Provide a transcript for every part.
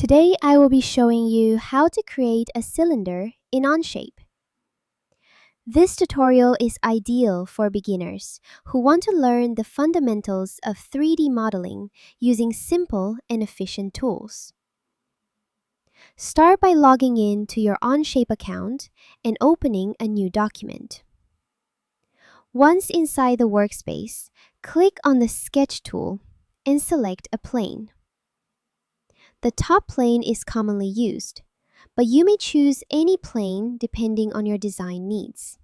Today I will be showing you how to create a cylinder in Onshape. This tutorial is ideal for beginners who want to learn the fundamentals of 3D modeling using simple and efficient tools. Start by logging in to your Onshape account and opening a new document. Once inside the workspace, click on the Sketch tool and select a plane. The top plane is commonly used, but you may choose any plane depending on your design needs.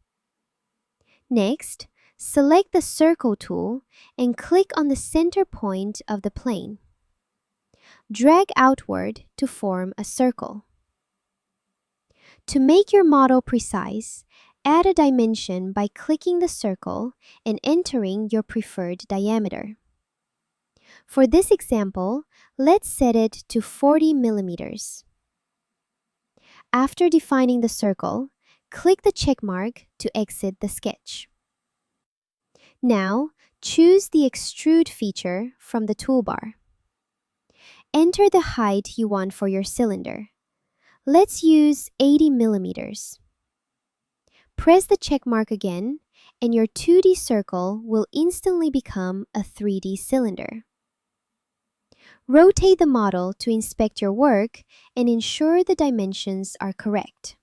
Next, select the Circle tool and click on the center point of the plane. Drag outward to form a circle. To make your model precise, add a dimension by clicking the circle and entering your preferred diameter. For this example, let's set it to 40 millimeters. After defining the circle, click the check mark to exit the sketch. Now, choose the Extrude feature from the toolbar. Enter the height you want for your cylinder. Let's use 80 millimeters. Press the check mark again, and your 2D circle will instantly become a 3D cylinder. Rotate the model to inspect your work and ensure the dimensions are correct.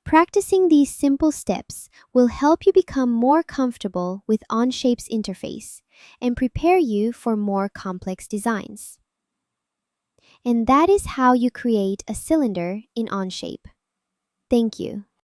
Practicing these simple steps will help you become more comfortable with Onshape's interface and prepare you for more complex designs. And that is how you create a cylinder in Onshape. Thank you.